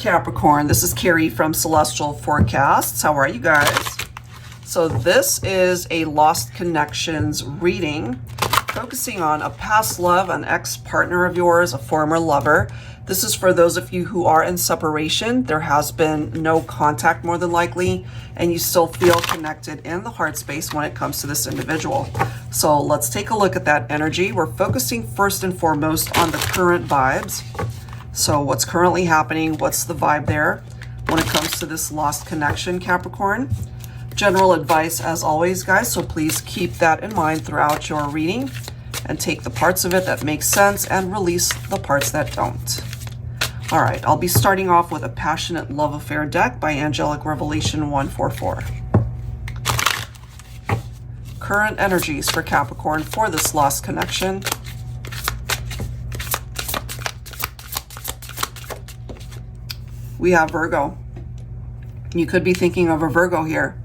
Capricorn, this is Carrie from Celestial Forecasts. How are you guys? So this is a Lost Connections reading, focusing on a past love, an ex-partner of yours, a former lover. This is for those of you who are in separation. There has been no contact more than likely, and you still feel connected in the heart space when it comes to this individual. So let's take a look at that energy. We're focusing first and foremost on the current vibes. So what's currently happening? What's the vibe there when it comes to this lost connection, Capricorn? General advice as always, guys, so please keep that in mind throughout your reading and take the parts of it that make sense and release the parts that don't. All right, I'll be starting off with a Passionate Love Affair deck by Angelic Revelation 144. Current energies for Capricorn for this lost connection. We have Virgo. You could be thinking of a Virgo here.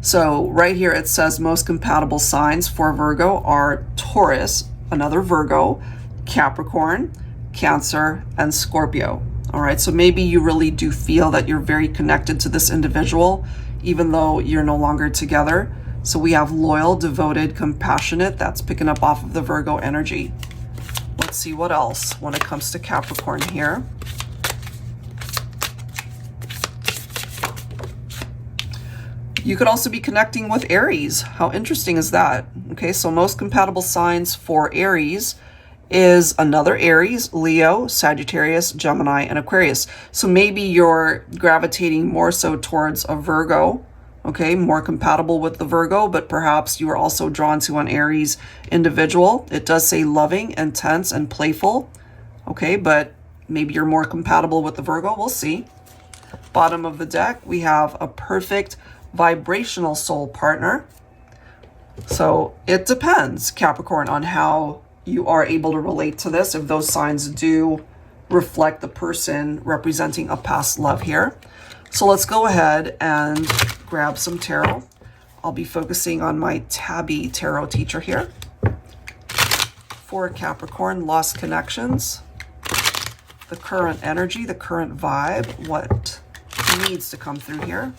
So right here it says most compatible signs for Virgo are Taurus, another Virgo, Capricorn, Cancer, and Scorpio. All right, so maybe you really do feel that you're very connected to this individual, even though you're no longer together. So we have loyal, devoted, compassionate. That's picking up off of the Virgo energy. Let's see what else when it comes to Capricorn here. You could also be connecting with Aries. How interesting is that? Okay, so most compatible signs for Aries is another Aries, Leo, Sagittarius, Gemini, and Aquarius. So maybe you're gravitating more so towards a Virgo, okay, more compatible with the Virgo, but perhaps you are also drawn to an Aries individual. It does say loving, intense, and playful, okay, but maybe you're more compatible with the Virgo. We'll see. Bottom of the deck, we have a perfect vibrational soul partner. So it depends, Capricorn, on how you are able to relate to this, if those signs do reflect the person representing a past love here. So let's go ahead and grab some tarot. I'll be focusing on my TABBY tarot teacher here. For Capricorn, lost connections, the current energy, the current vibe, what needs to come through here.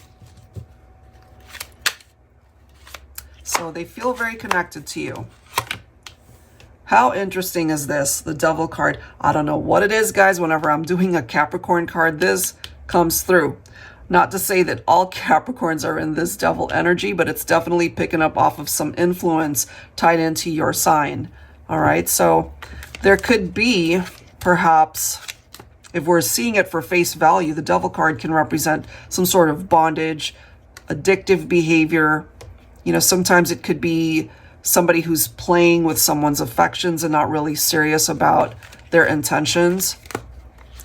So they feel very connected to you. How interesting is this? The Devil card. I don't know what it is, guys. Whenever I'm doing a Capricorn card, this comes through. Not to say that all Capricorns are in this Devil energy, but it's definitely picking up off of some influence tied into your sign. All right, so there could be, perhaps, if we're seeing it for face value, the Devil card can represent some sort of bondage, addictive behavior. You know, sometimes it could be somebody who's playing with someone's affections and not really serious about their intentions.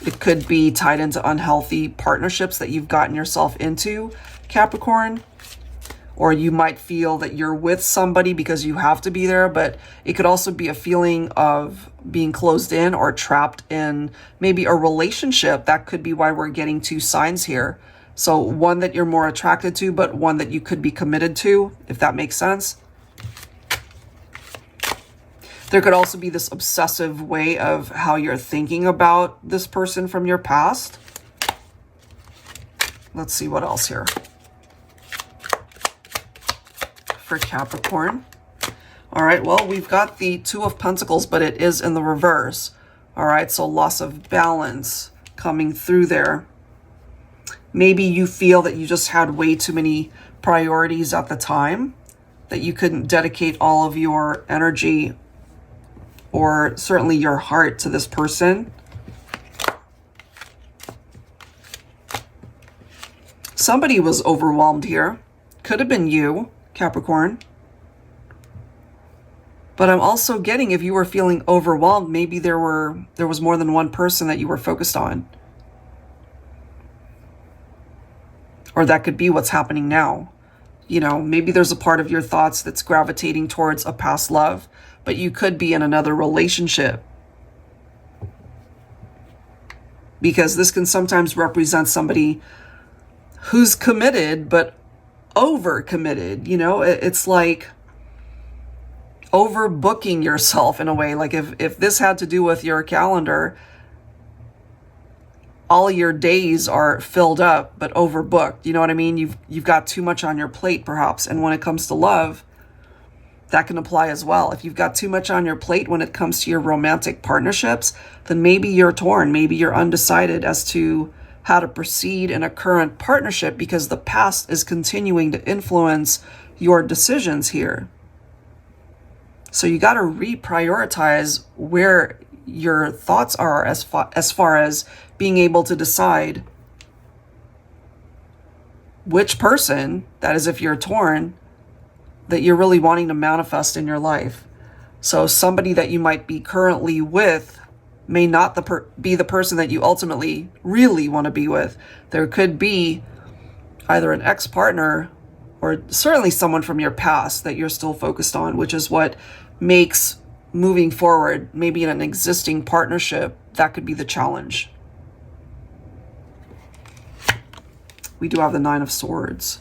It could be tied into unhealthy partnerships that you've gotten yourself into, Capricorn. Or you might feel that you're with somebody because you have to be there, but it could also be a feeling of being closed in or trapped in maybe a relationship. That could be why we're getting two signs here. So one that you're more attracted to, but one that you could be committed to, if that makes sense. There could also be this obsessive way of how you're thinking about this person from your past. Let's see what else here. For Capricorn. All right, well, we've got the Two of Pentacles, but it is in the reverse. All right, so loss of balance coming through there. Maybe you feel that you just had way too many priorities at the time, that you couldn't dedicate all of your energy or certainly your heart to this person. Somebody was overwhelmed here. Could have been you, Capricorn. But I'm also getting, if you were feeling overwhelmed, maybe there was more than one person that you were focused on. Or that could be what's happening now. You know, maybe there's a part of your thoughts that's gravitating towards a past love, but you could be in another relationship. Because this can sometimes represent somebody who's committed, but over-committed. You know, it's like overbooking yourself in a way. Like if this had to do with your calendar, all your days are filled up but overbooked. You know what I mean? You've got too much on your plate perhaps. And when it comes to love, that can apply as well. If you've got too much on your plate when it comes to your romantic partnerships, then maybe you're torn. Maybe you're undecided as to how to proceed in a current partnership because the past is continuing to influence your decisions here. So you got to reprioritize where your thoughts are as far as being able to decide which person, that is if you're torn, that you're really wanting to manifest in your life. So somebody that you might be currently with may not be the person that you ultimately really want to be with. There could be either an ex-partner or certainly someone from your past that you're still focused on, which is what makes moving forward, maybe in an existing partnership, that could be the challenge. We do have the Nine of Swords.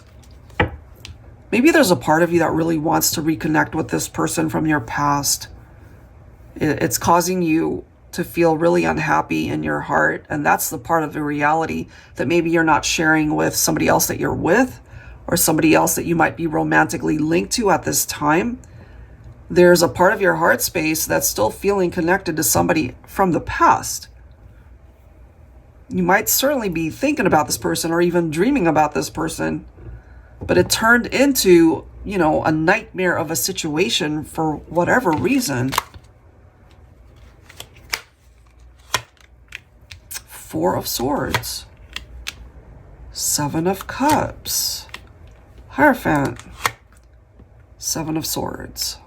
Maybe there's a part of you that really wants to reconnect with this person from your past. It's causing you to feel really unhappy in your heart. And that's the part of the reality that maybe you're not sharing with somebody else that you're with or somebody else that you might be romantically linked to at this time. There's a part of your heart space that's still feeling connected to somebody from the past. You might certainly be thinking about this person or even dreaming about this person, but it turned into, you know, a nightmare of a situation for whatever reason. Four of Swords. Seven of Cups. Hierophant. Seven of Swords.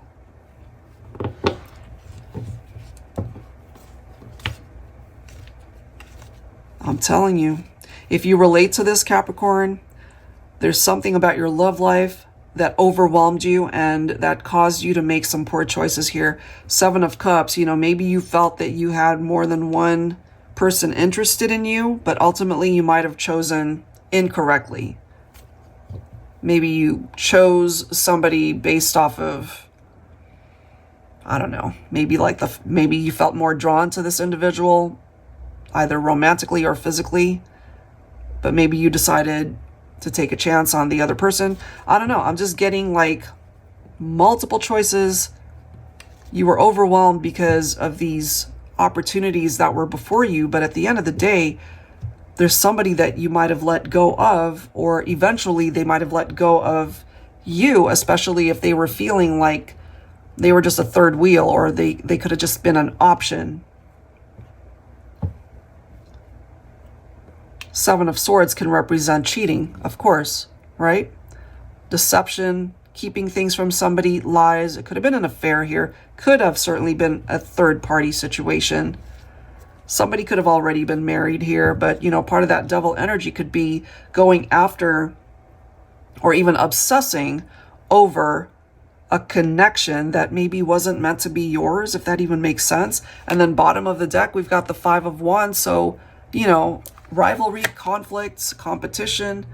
I'm telling you, if you relate to this, Capricorn, there's something about your love life that overwhelmed you and that caused you to make some poor choices here. Seven of Cups, you know, maybe you felt that you had more than one person interested in you, but ultimately you might have chosen incorrectly. Maybe you chose somebody based off of, I don't know, maybe you felt more drawn to this individual, either romantically or physically, but maybe you decided to take a chance on the other person. I don't know. I'm just getting like multiple choices. You were overwhelmed because of these opportunities that were before you, but at the end of the day, there's somebody that you might have let go of, or eventually they might have let go of you, especially if they were feeling like they were just a third wheel, or they could have just been an option. Seven of Swords can represent cheating, of course, right? Deception, keeping things from somebody, lies. It could have been an affair here. Could have certainly been a third-party situation. Somebody could have already been married here, but, you know, part of that devil energy could be going after or even obsessing over a connection that maybe wasn't meant to be yours, if that even makes sense. And then bottom of the deck, we've got the Five of Wands. So, you know, rivalry, conflicts, competition.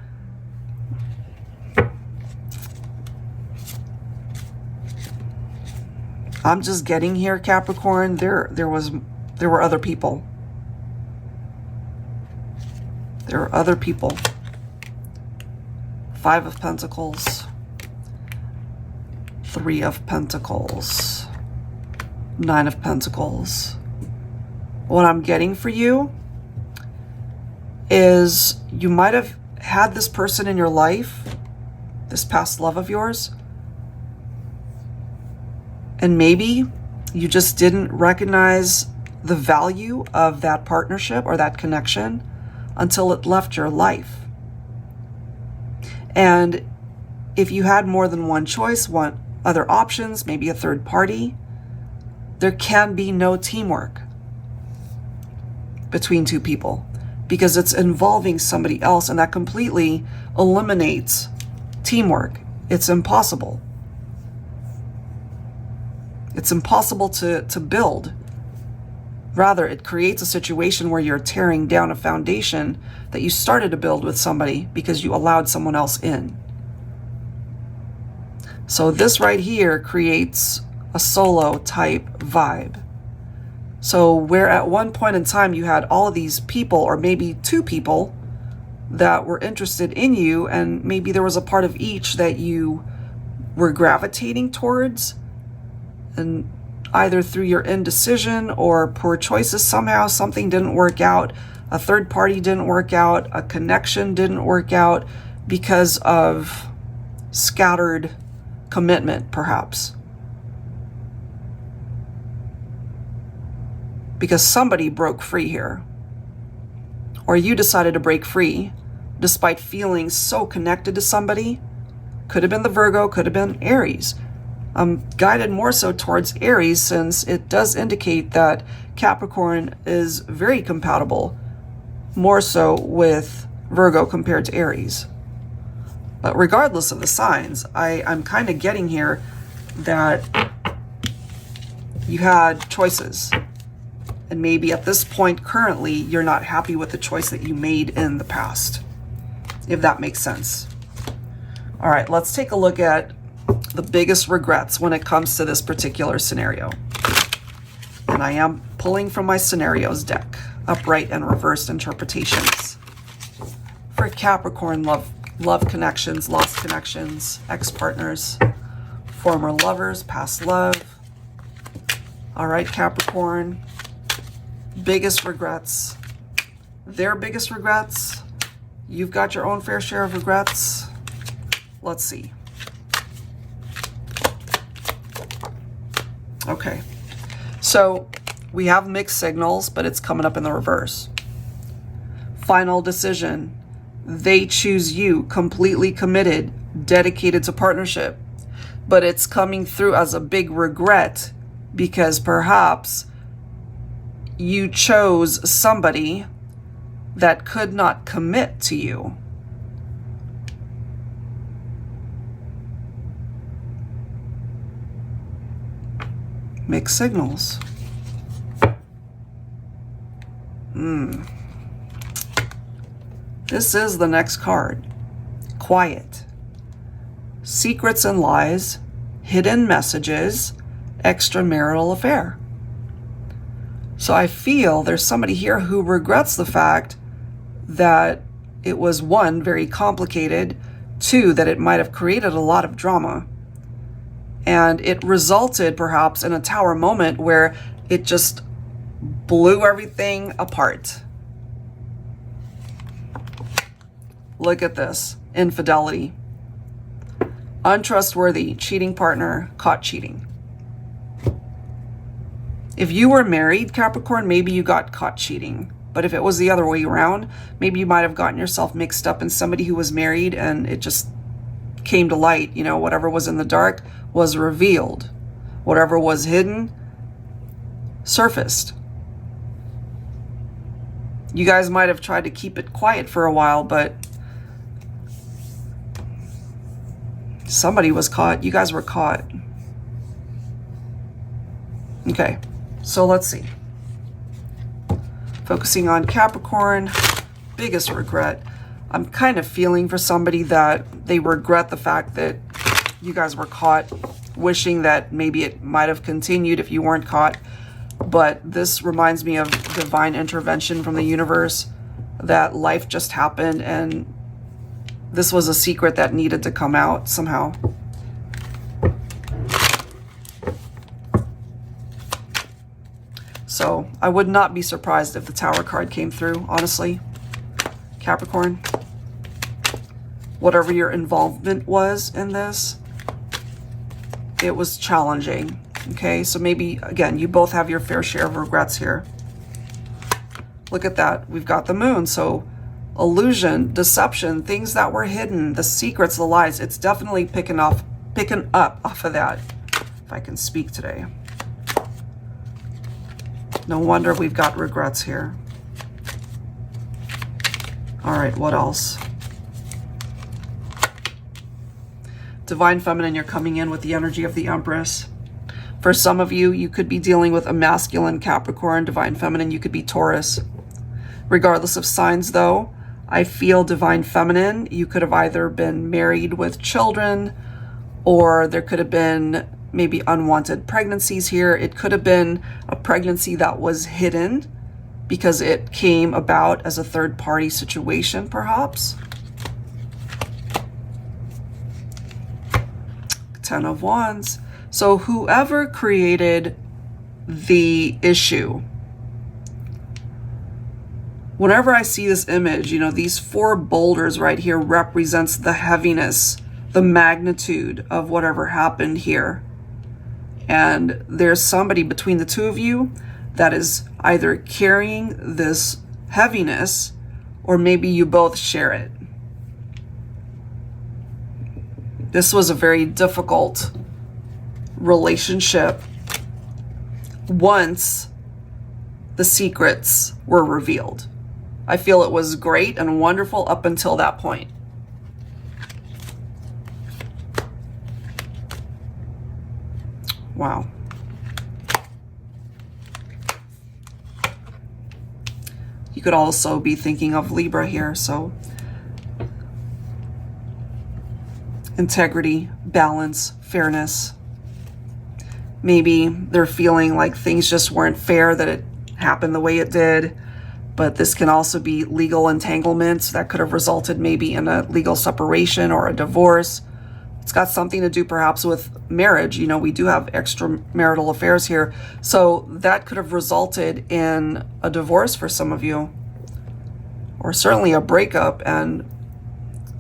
I'm just getting here, Capricorn. There were other people. There are other people. Five of Pentacles. Three of Pentacles. Nine of Pentacles. What I'm getting for you is you might have had this person in your life, this past love of yours, and maybe you just didn't recognize the value of that partnership or that connection until it left your life. And if you had more than one choice, one other options, maybe a third party, there can be no teamwork between two people, because it's involving somebody else, and that completely eliminates teamwork. It's impossible. It's impossible to build. Rather, it creates a situation where you're tearing down a foundation that you started to build with somebody because you allowed someone else in. So this right here creates a solo type vibe. So where at one point in time you had all of these people, or maybe two people, that were interested in you, and maybe there was a part of each that you were gravitating towards, and either through your indecision or poor choices, somehow something didn't work out, a third party didn't work out, a connection didn't work out because of scattered commitment, perhaps. Because somebody broke free here, or you decided to break free despite feeling so connected to somebody. Could have been the Virgo, could have been Aries. I'm guided more so towards Aries, since it does indicate that Capricorn is very compatible, more so with Virgo compared to Aries. But regardless of the signs, I'm kind of getting here that you had choices. And maybe at this point currently, you're not happy with the choice that you made in the past, if that makes sense. All right, let's take a look at the biggest regrets when it comes to this particular scenario. And I am pulling from my scenarios deck, upright and reversed interpretations. For Capricorn, love connections, lost connections, ex-partners, former lovers, past love. All right, Capricorn, biggest regrets. Their biggest regrets. You've got your own fair share of regrets. Let's see. Okay, so we have mixed signals, but it's coming up in the reverse. Final decision. They choose you, completely committed, dedicated to partnership. But it's coming through as a big regret because perhaps you chose somebody that could not commit to you. Mixed signals. This is the next card. Quiet. Secrets and lies, hidden messages, extramarital affair. So I feel there's somebody here who regrets the fact that it was, one, very complicated, two, that it might have created a lot of drama. And it resulted perhaps in a tower moment where it just blew everything apart. Look at this. Infidelity. Untrustworthy, cheating partner, caught cheating. If you were married, Capricorn, maybe you got caught cheating. But if it was the other way around, maybe you might have gotten yourself mixed up in somebody who was married and it just came to light. You know, whatever was in the dark was revealed. Whatever was hidden surfaced. You guys might have tried to keep it quiet for a while, but somebody was caught. You guys were caught. Okay, so let's see. Focusing on Capricorn, biggest regret. I'm kind of feeling for somebody that they regret the fact that you guys were caught, wishing that maybe it might have continued if you weren't caught. But this reminds me of divine intervention from the universe, that life just happened and this was a secret that needed to come out somehow. So I would not be surprised if the Tower card came through, honestly. Capricorn, whatever your involvement was in this, it was challenging. Okay, so maybe, again, you both have your fair share of regrets here. Look at that. We've got the moon. So illusion, deception, things that were hidden, the secrets, the lies. It's definitely picking up off of that, if I can speak today. No wonder we've got regrets here. All right, what else? Divine Feminine, you're coming in with the energy of the Empress. For some of you, you could be dealing with a masculine Capricorn. Divine Feminine, you could be Taurus. Regardless of signs, though, I feel Divine Feminine, you could have either been married with children, or there could have been maybe unwanted pregnancies here. It could have been a pregnancy that was hidden because it came about as a third-party situation, perhaps. 10 of Wands. So whoever created the issue, whenever I see this image, you know, these 4 boulders right here represents the heaviness, the magnitude of whatever happened here. And there's somebody between the two of you that is either carrying this heaviness, or maybe you both share it. This was a very difficult relationship once the secrets were revealed. I feel it was great and wonderful up until that point. Wow. You could also be thinking of Libra here, so integrity, balance, fairness. Maybe they're feeling like things just weren't fair, that it happened the way it did. But this can also be legal entanglements that could have resulted maybe in a legal separation or a divorce. It's got something to do perhaps with marriage. You know, we do have extramarital affairs here. So that could have resulted in a divorce for some of you, or certainly a breakup. And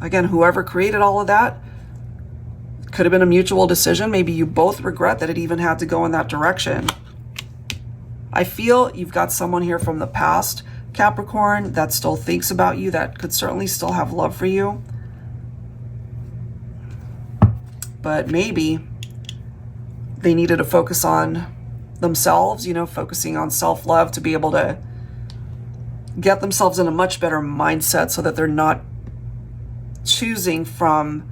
again, whoever created all of that, could have been a mutual decision. Maybe you both regret that it even had to go in that direction. I feel you've got someone here from the past, Capricorn, that still thinks about you, that could certainly still have love for you. But maybe they needed to focus on themselves, you know, focusing on self-love to be able to get themselves in a much better mindset so that they're not choosing from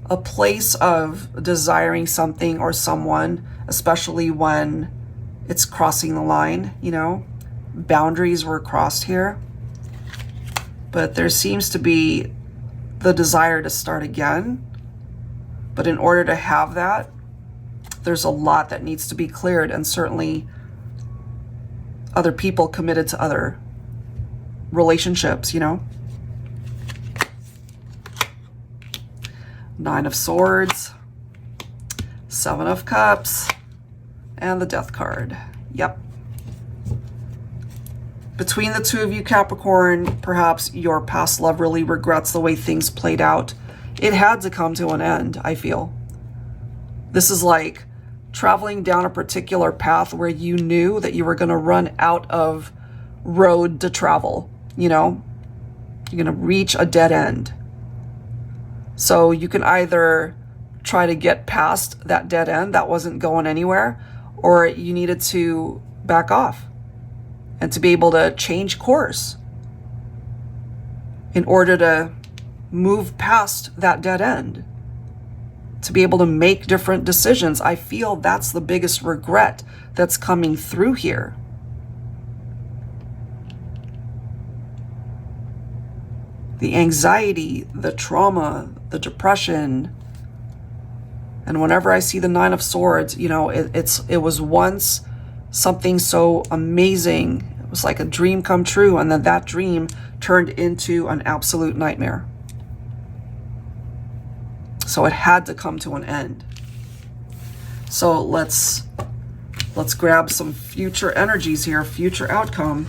a place of desiring something or someone, especially when it's crossing the line, you know. Boundaries were crossed here. But there seems to be the desire to start again. But in order to have that, there's a lot that needs to be cleared, and certainly other people committed to other relationships, you know. 9 of Swords, 7 of Cups, and the Death card. Yep. Between the two of you, Capricorn, perhaps your past love really regrets the way things played out. It had to come to an end, I feel. This is like traveling down a particular path where you knew that you were going to run out of road to travel, you know? You're going to reach a dead end. So you can either try to get past that dead end that wasn't going anywhere, or you needed to back off and to be able to change course in order to move past that dead end, to be able to make different decisions. I feel that's the biggest regret that's coming through here. The anxiety, the trauma, the depression. And whenever I see the 9 of Swords, you know, it was once something so amazing. It was like a dream come true, and then that dream turned into an absolute nightmare. So it had to come to an end. So let's grab some future energies here, future outcome.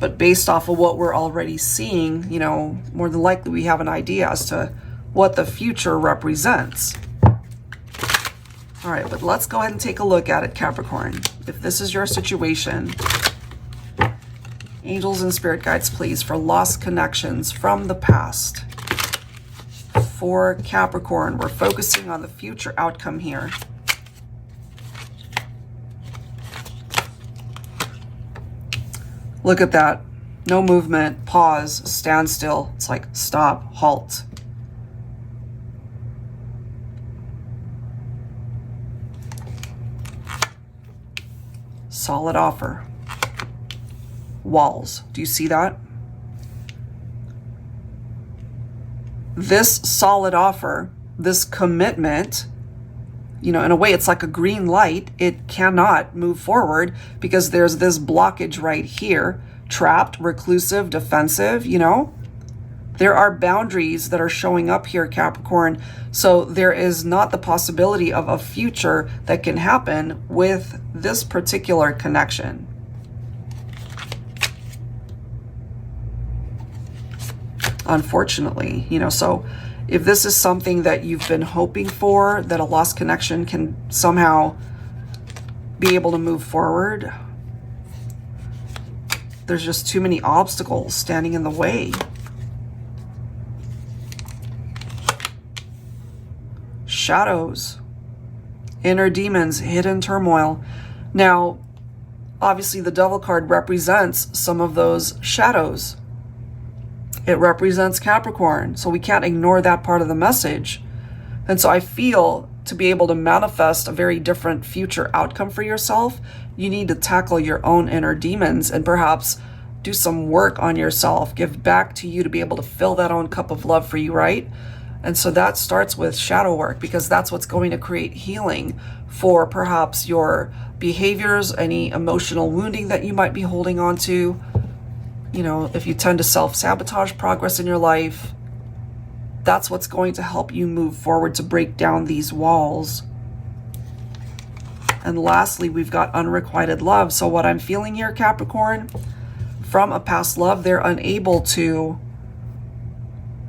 But based off of what we're already seeing, you know, more than likely we have an idea as to what the future represents. All right, but let's go ahead and take a look at it, Capricorn. If this is your situation, angels and spirit guides, please, for lost connections from the past. For Capricorn, we're focusing on the future outcome here. Look at that. No movement, pause, standstill. It's like stop, halt. Solid offer. Walls. Do you see that? This solid offer, this commitment, You know, in a way, it's like a green light. It cannot move forward because there's this blockage right here. Trapped, reclusive, defensive, you know. There are boundaries that are showing up here, Capricorn. So there is not the possibility of a future that can happen with this particular connection. Unfortunately, you know, so if this is something that you've been hoping for, that a lost connection can somehow be able to move forward, there's just too many obstacles standing in the way. Shadows, inner demons, hidden turmoil. Now, obviously the Devil card represents some of those shadows. It represents Capricorn, so we can't ignore that part of the message. And so I feel to be able to manifest a very different future outcome for yourself, you need to tackle your own inner demons and perhaps do some work on yourself, give back to you to be able to fill that own cup of love for you, right? And so that starts with shadow work, because that's what's going to create healing for perhaps your behaviors, any emotional wounding that you might be holding on to. You know, if you tend to self-sabotage progress in your life, that's what's going to help you move forward to break down these walls. And lastly, we've got unrequited love. So what I'm feeling here, Capricorn, from a past love, they're unable to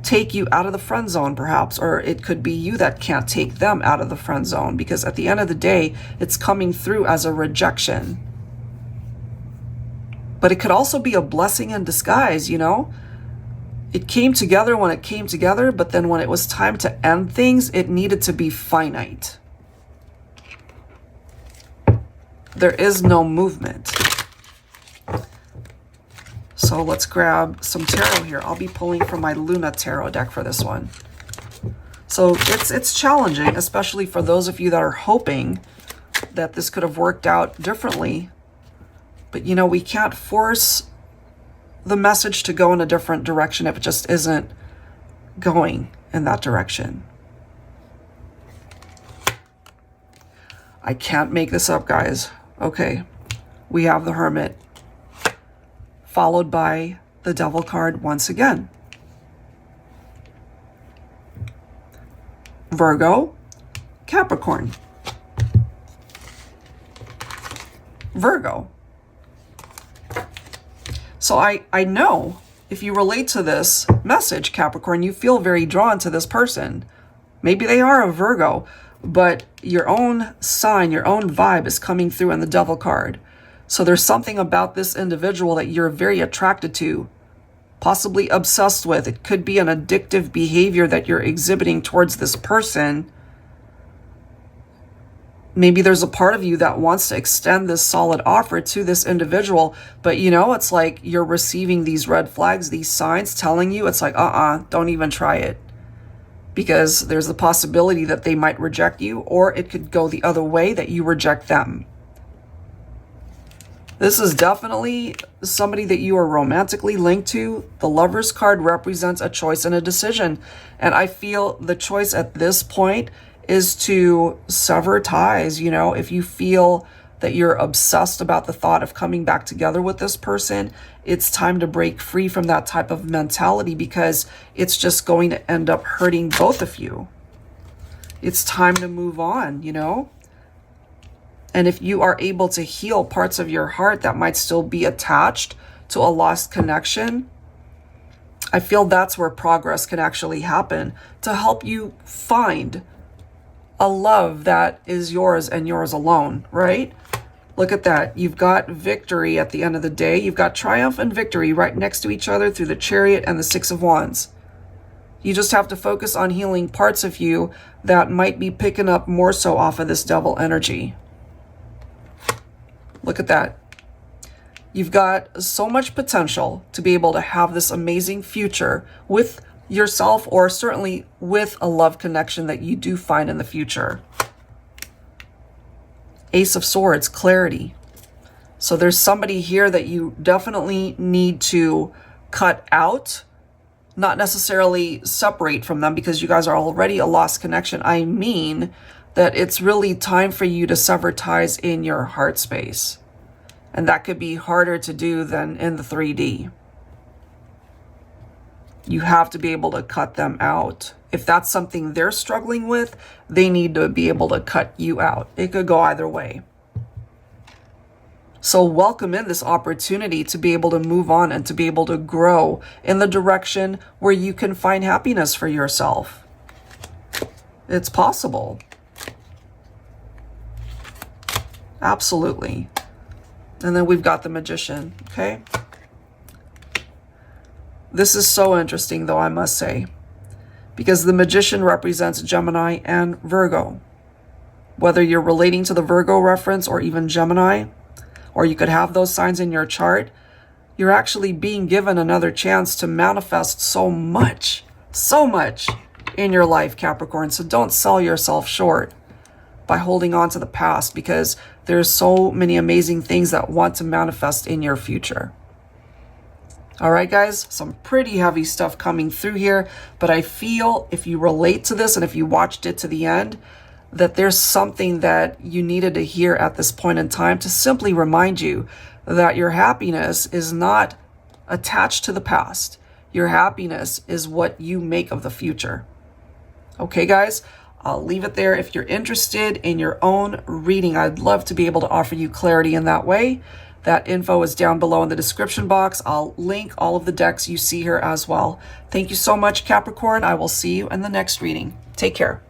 take you out of the friend zone, perhaps, or it could be you that can't take them out of the friend zone, because at the end of the day, it's coming through as a rejection. But it could also be a blessing in disguise, you know? It came together when it came together, but then when it was time to end things, it needed to be finite. There is no movement. So let's grab some tarot here. I'll be pulling from my Luna Tarot deck for this one. So it's challenging, especially for those of you that are hoping that this could have worked out differently. But, you know, we can't force the message to go in a different direction if it just isn't going in that direction. I can't make this up, guys. Okay, we have the Hermit, followed by the Devil card once again. Virgo, Capricorn. Virgo. So I know if you relate to this message, Capricorn, you feel very drawn to this person. Maybe they are a Virgo, but your own sign, your own vibe is coming through in the Devil card. So there's something about this individual that you're very attracted to, possibly obsessed with. It could be an addictive behavior that you're exhibiting towards this person. Maybe there's a part of you that wants to extend this solid offer to this individual, but you know, it's like you're receiving these red flags, these signs telling you, it's like, don't even try it. Because there's the possibility that they might reject you, or it could go the other way, that you reject them. This is definitely somebody that you are romantically linked to. The Lover's card represents a choice and a decision. And I feel the choice at this point is to sever ties. You know, if you feel that you're obsessed about the thought of coming back together with this person, it's time to break free from that type of mentality, because it's just going to end up hurting both of you. It's time to move on, you know? And if you are able to heal parts of your heart that might still be attached to a lost connection, I feel that's where progress can actually happen, to help you find a love that is yours and yours alone, right? Look at that. You've got victory at the end of the day. You've got triumph and victory right next to each other through the Chariot and the Six of Wands. You just have to focus on healing parts of you that might be picking up more so off of this Devil energy. Look at that. You've got so much potential to be able to have this amazing future with yourself, or certainly with a love connection that you do find in the future. Ace of Swords, clarity. So there's somebody here that you definitely need to cut out, not necessarily separate from them, because you guys are already a lost connection. I mean, that it's really time for you to sever ties in your heart space. And that could be harder to do than in the 3D. You have to be able to cut them out. If that's something they're struggling with, they need to be able to cut you out. It could go either way. So welcome in this opportunity to be able to move on and to be able to grow in the direction where you can find happiness for yourself. It's possible. Absolutely. And then we've got the Magician, okay? This is so interesting, though, I must say, because the Magician represents Gemini and Virgo. Whether you're relating to the Virgo reference or even Gemini, or you could have those signs in your chart, you're actually being given another chance to manifest so much in your life, Capricorn. So don't sell yourself short by holding on to the past, because there's so many amazing things that want to manifest in your future. All right, guys, some pretty heavy stuff coming through here, but I feel if you relate to this and if you watched it to the end, that there's something that you needed to hear at this point in time to simply remind you that your happiness is not attached to the past. Your happiness is what you make of the future. Okay, guys, I'll leave it there. If you're interested in your own reading, I'd love to be able to offer you clarity in that way. That info is down below in the description box. I'll link all of the decks you see here as well. Thank you so much, Capricorn. I will see you in the next reading. Take care.